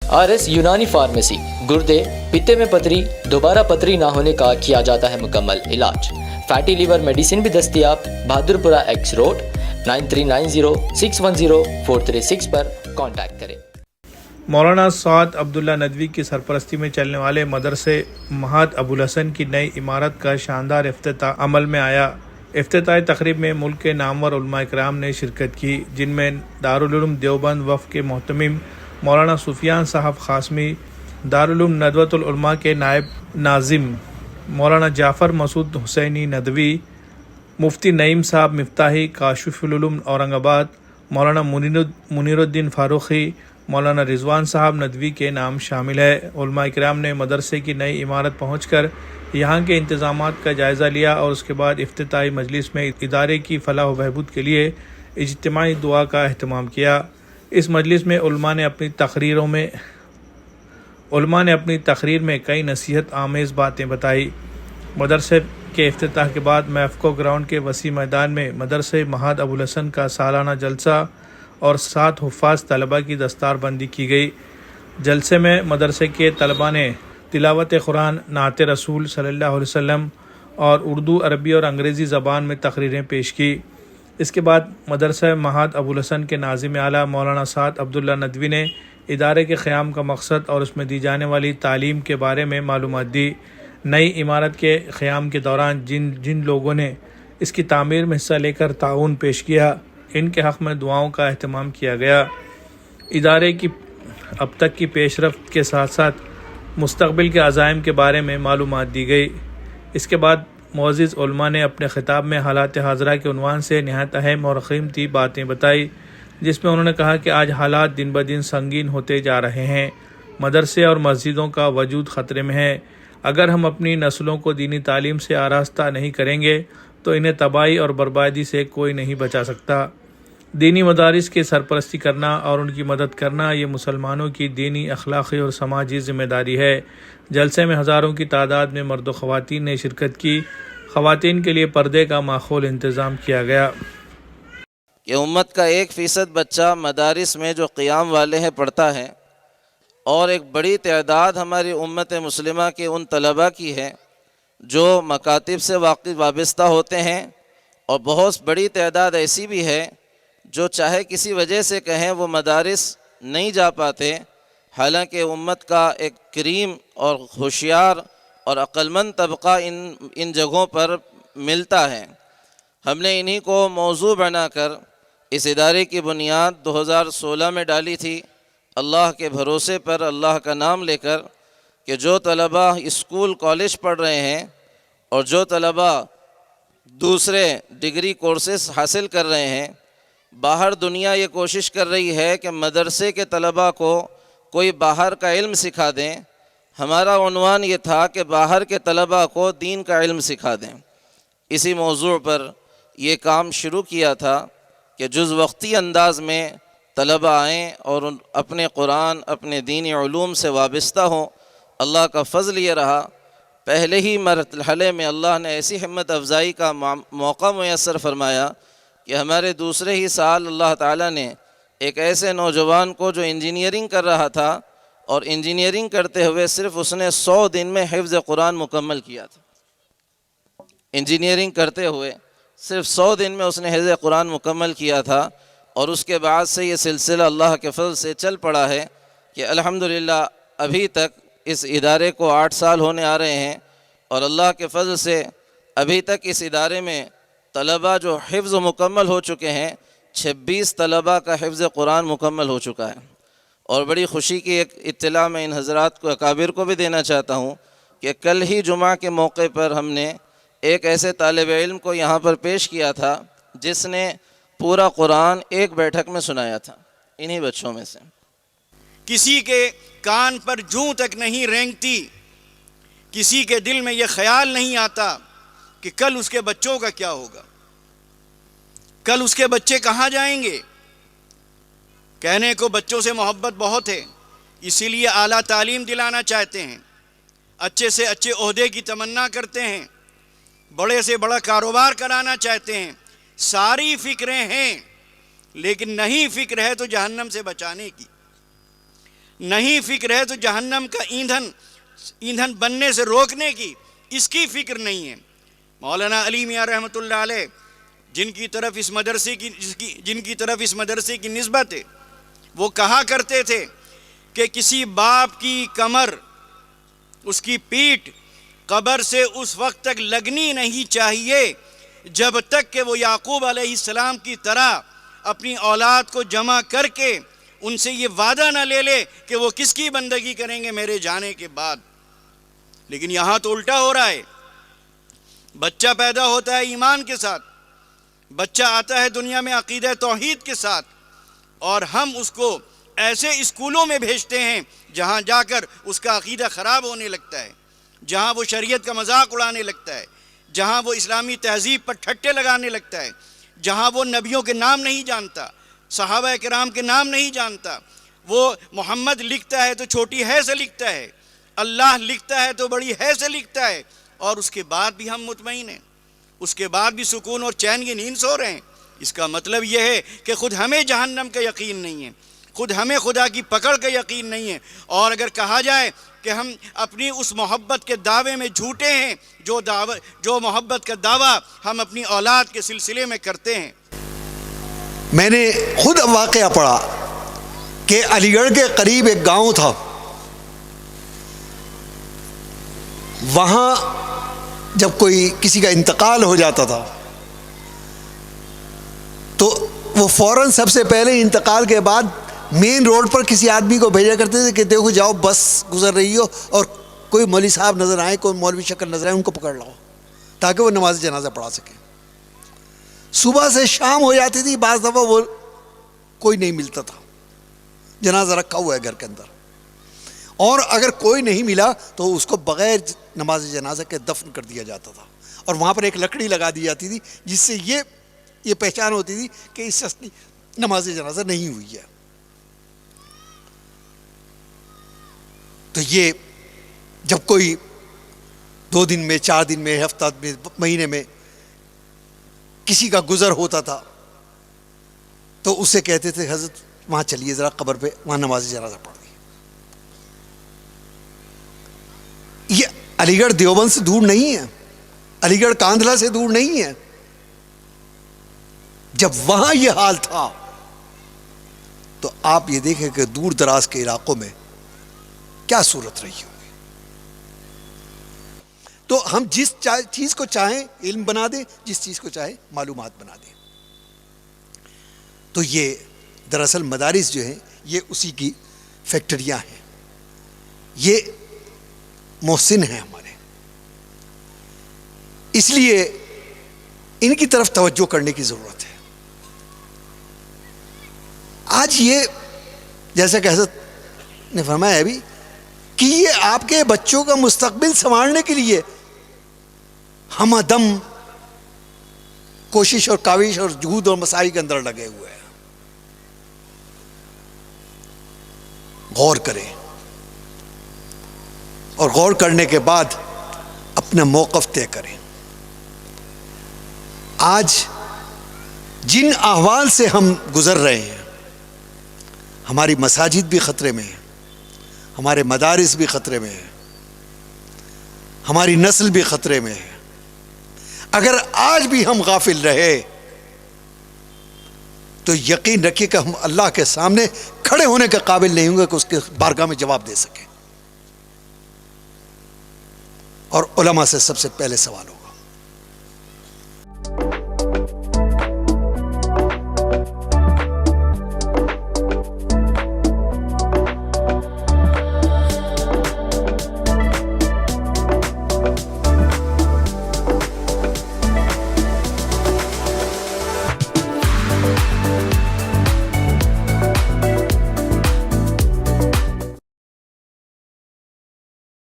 RS यूनानी pharmacy, गुर्दे, पित्ते में पथरी, दोबारा पथरी ना होने का किया जाता है मुकम्मल इलाज। फैटी लीवर मेडिसिन भी दस्तयाब। बहादुरपुरा X रोड 9390610436 पर कांटेक्ट करें। मौलाना साद अब्दुल्ला नदवी की सरपरस्ती में चलने वाले मदरसे महाद अबुल हसन की नई इमारत का शानदार इफ्तिताह अमल में आया। इफ्तिताही तकरीब में मुल्क के नामवर उलमा इकराम ने शिरकत की, जिनमें दारुल उलूम देवबंद वफ़ के मोहतमिम मौलाना सुफियान साहब ख़ासमी, दारुल उलूम नदवतुल उलमा के नायब नाजिम मौलाना जाफ़र मसूद हुसैनी नदवी, मुफ्ती नईम साहब मिफ्ताही काशिफुल उलूम औरंगाबाद, मौलाना मुनीरुद्दीन फ़ारूक़ी, मौलाना रिजवान साहब नदवी के नाम शामिल है। उलमा इकराम ने मदरसे की नई इमारत पहुंचकर यहाँ के इंतज़ामात का जायज़ा लिया और उसके बाद इफ्तिताही मजलिस में इदारे की फलाह व बहबूद के लिए इज्तिमाई दुआ का अहतमाम किया। इस मजलिस में उलमा ने अपनी तकरीर में कई नसीहत आमेज़ बातें बताई। मदरसे के इफ्तिताह के बाद मैफको ग्राउंड के वसी मैदान में मदरसे महाद अबुल हसन का सालाना जलसा और 7 हुफ़ाज़ तलबा की दस्तारबंदी की गई। जलसे में मदरसे के तलबा ने तिलावत कुरान, नात रसूल सल्लल्लाहु अलैहि वसल्लम और उर्दू, अरबी और अंग्रेज़ी ज़बान में तकरीरें पेश की। इसके बाद मदरसा महाद अबुल हसन के नाज़िम आला मौलाना साद अब्दुल्ला नदवी ने इदारे के क़याम का मकसद और उसमें दी जाने वाली तालीम के बारे में मालूमात दी। नई इमारत के क़याम के दौरान जिन लोगों ने इसकी तामीर में हिस्सा लेकर ताउन पेश किया, इनके हक़ में दुआओं का अहतमाम किया गया। इदारे की अब तक की पेशरफ्त के साथ साथ मुस्तक़बिल के अज़ाइम के बारे में मालूमात दी गई। इसके बाद मुअज़्ज़िज़ उलमा ने अपने ख़िताब में हालात हाज़िरा के उन्वान से नहायत अहम और क़ीमती बातें बताई, जिसमें उन्होंने कहा कि आज हालात दिन ब दिन संगीन होते जा रहे हैं। मदरसे और मस्जिदों का वजूद ख़तरे में है। अगर हम अपनी नस्लों को दीनी तालीम से आरास्ता नहीं करेंगे तो इन्हें तबाही और बर्बादी से कोई नहीं बचा सकता। दीनी मदारिस की सरपरस्ती करना और उनकी मदद करना ये मुसलमानों की दीनी, अखलाक़ी और समाजी ज़िम्मेदारी है। जलसे में हज़ारों की तादाद में मर्द व ख़वातीन ने शिरकत की। ख़वातीन के लिए पर्दे का माहौल इंतज़ाम किया गया। कि उम्मत का 1% बच्चा मदारिस में जो क़ियाम वाले हैं पढ़ता है, और एक बड़ी तादाद हमारी उम्मत मुस्लिमा के उन तलबा की है जो मकातिब से वाबस्ता होते हैं, और बहुत बड़ी तादाद ऐसी भी है जो चाहे किसी वजह से कहें वो मदारिस नहीं जा पाते। हालांकि उम्मत का एक करीम और होशियार और अक्लमंद तबका इन जगहों पर मिलता है। हमने इन्हीं को मौजू बनाकर इस इदारे की बुनियाद 2016 में डाली थी, अल्लाह के भरोसे पर, अल्लाह का नाम लेकर, कि जो तलबा स्कूल कॉलेज पढ़ रहे हैं और जो तलबा दूसरे डिग्री कोर्सेस हासिल कर रहे हैं, बाहर दुनिया ये कोशिश कर रही है कि मदरसे के तलबा को कोई बाहर का इल्म सिखा दें। हमारा उन्वान ये था कि बाहर के तलबा को दीन का इल्म सिखा दें। इसी मौजू पर ये काम शुरू किया था कि जुज़ वक्ती अंदाज़ में तलबा आएँ और अपने कुरान, अपने दीनी उलूम से वाबस्ता हों। अल्लाह का फ़ज़ल ये रहा, पहले ही मरहले में अल्लाह ने ऐसी हिम्मत अफ़ज़ाई का मौका मुयस्सर फ़रमाया कि हमारे दूसरे ही साल अल्लाह ताला ने एक ऐसे नौजवान को जो इंजीनियरिंग कर रहा था, और इंजीनियरिंग करते हुए सिर्फ उसने 100 दिन में हिफ्ज़ कुरान मुकम्मल किया था। इंजीनियरिंग करते हुए सिर्फ 100 दिन में उसने हिफ्ज़ कुरान मुकम्मल किया था, और उसके बाद से ये सिलसिला अल्लाह के फ़ज़ल से चल पड़ा है कि अल्हम्दुलिल्लाह अभी तक इस इदारे को 8 साल होने आ रहे हैं, और अल्लाह के फ़ज़ल से अभी तक इस इदारे में तलबा जो हिफ्ज़ मुकम्मल हो चुके हैं, 26 तलबा का हिफ्ज़ कुरान मुकम्मल हो चुका है। और बड़ी ख़ुशी की एक इत्तला मैं इन हज़रात को, अकाबिर को भी देना चाहता हूँ कि कल ही जुमा के मौके पर हमने एक ऐसे तालिब इल्म को यहाँ पर पेश किया था जिसने पूरा कुरान एक बैठक में सुनाया था, इन्हीं बच्चों में से। किसी के कान पर जूं तक नहीं रेंगती, किसी के दिल में ये ख्याल नहीं आता कि कल उसके बच्चों का क्या होगा, कल उसके बच्चे कहाँ जाएंगे। कहने को बच्चों से मोहब्बत बहुत है, इसीलिए आला तालीम दिलाना चाहते हैं, अच्छे से अच्छे ओहदे की तमन्ना करते हैं, बड़े से बड़ा कारोबार कराना चाहते हैं। सारी फ़िक्रें हैं, लेकिन नहीं फ़िक्र है तो जहन्नम से बचाने की। نہیں فکر ہے تو جہنم کا ایندھن بننے سے روکنے کی، اس کی فکر نہیں ہے۔ مولانا علی میاں رحمۃ اللہ علیہ جن کی طرف اس مدرسے کی نسبت ہے، وہ کہا کرتے تھے کہ کسی باپ کی کمر، اس کی پیٹھ قبر سے اس وقت تک لگنی نہیں چاہیے جب تک کہ وہ یعقوب علیہ السلام کی طرح اپنی اولاد کو جمع کر کے ان سے یہ وعدہ نہ لے لے کہ وہ کس کی بندگی کریں گے میرے جانے کے بعد۔ لیکن یہاں تو الٹا ہو رہا ہے، بچہ پیدا ہوتا ہے ایمان کے ساتھ، بچہ آتا ہے دنیا میں عقیدہ توحید کے ساتھ، اور ہم اس کو ایسے اسکولوں میں بھیجتے ہیں جہاں جا کر اس کا عقیدہ خراب ہونے لگتا ہے، جہاں وہ شریعت کا مذاق اڑانے لگتا ہے، جہاں وہ اسلامی تہذیب پر ٹھٹے لگانے لگتا ہے، جہاں وہ نبیوں کے نام نہیں جانتا، صحابہ کرام کے نام نہیں جانتا، وہ محمد لکھتا ہے تو چھوٹی ہے سے لکھتا ہے، اللہ لکھتا ہے تو بڑی ہے سے لکھتا ہے، اور اس کے بعد بھی ہم مطمئن ہیں، اس کے بعد بھی سکون اور چین کی نیند سو رہے ہیں۔ اس کا مطلب یہ ہے کہ خود ہمیں جہنم کا یقین نہیں ہے، خود ہمیں خدا کی پکڑ کا یقین نہیں ہے، اور اگر کہا جائے کہ ہم اپنی اس محبت کے دعوے میں جھوٹے ہیں جو محبت کا دعویٰ ہم اپنی اولاد کے سلسلے میں کرتے ہیں۔ میں نے خود واقعہ پڑھا کہ علی گڑھ کے قریب ایک گاؤں تھا، وہاں جب کوئی کسی کا انتقال ہو جاتا تھا تو وہ فوراً سب سے پہلے انتقال کے بعد مین روڈ پر کسی آدمی کو بھیجا کرتے تھے کہ دیکھو جاؤ بس گزر رہی ہو اور کوئی مولوی صاحب نظر آئے، کوئی مولوی شکل نظر آئے، ان کو پکڑ لاؤ تاکہ وہ نماز جنازہ پڑھا سکیں۔ صبح سے شام ہو جاتی تھی، بعض دفعہ وہ کوئی نہیں ملتا تھا، جنازہ رکھا ہوا ہے گھر کے اندر، اور اگر کوئی نہیں ملا تو اس کو بغیر نماز جنازہ کے دفن کر دیا جاتا تھا، اور وہاں پر ایک لکڑی لگا دی جاتی تھی جس سے یہ پہچان ہوتی تھی کہ اس شخص کی نماز جنازہ نہیں ہوئی ہے۔ تو یہ جب کوئی 2 دن میں، 4 دن میں، ہفتہ میں، مہینے میں کسی کا گزر ہوتا تھا تو اسے کہتے تھے حضرت وہاں چلیے ذرا قبر پہ، وہاں نماز جنازہ پڑھ دی۔ یہ علی گڑھ دیوبند سے دور نہیں ہے، علی گڑھ کاندھلا سے دور نہیں ہے۔ جب وہاں یہ حال تھا تو آپ یہ دیکھیں کہ دور دراز کے علاقوں میں کیا صورت رہی ہوگی۔ تو ہم جس چیز کو چاہیں علم بنا دیں، جس چیز کو چاہیں معلومات بنا دیں۔ تو یہ دراصل مدارس جو ہیں یہ اسی کی فیکٹریاں ہیں، یہ محسن ہیں ہمارے، اس لیے ان کی طرف توجہ کرنے کی ضرورت ہے۔ آج یہ جیسا کہ حضرت نے فرمایا ابھی کہ یہ آپ کے بچوں کا مستقبل سنوارنے کے لیے ہم دم کوشش اور کاوش اور جہود اور مساعی کے اندر لگے ہوئے ہیں۔ غور کریں، اور غور کرنے کے بعد اپنا موقف طے کریں۔ آج جن احوال سے ہم گزر رہے ہیں، ہماری مساجد بھی خطرے میں ہیں، ہمارے مدارس بھی خطرے میں ہیں، ہماری نسل بھی خطرے میں ہے۔ اگر آج بھی ہم غافل رہے تو یقین رکھیے کہ ہم اللہ کے سامنے کھڑے ہونے کے قابل نہیں ہوں گے کہ اس کے بارگاہ میں جواب دے سکیں، اور علماء سے سب سے پہلے سوال ہوگا۔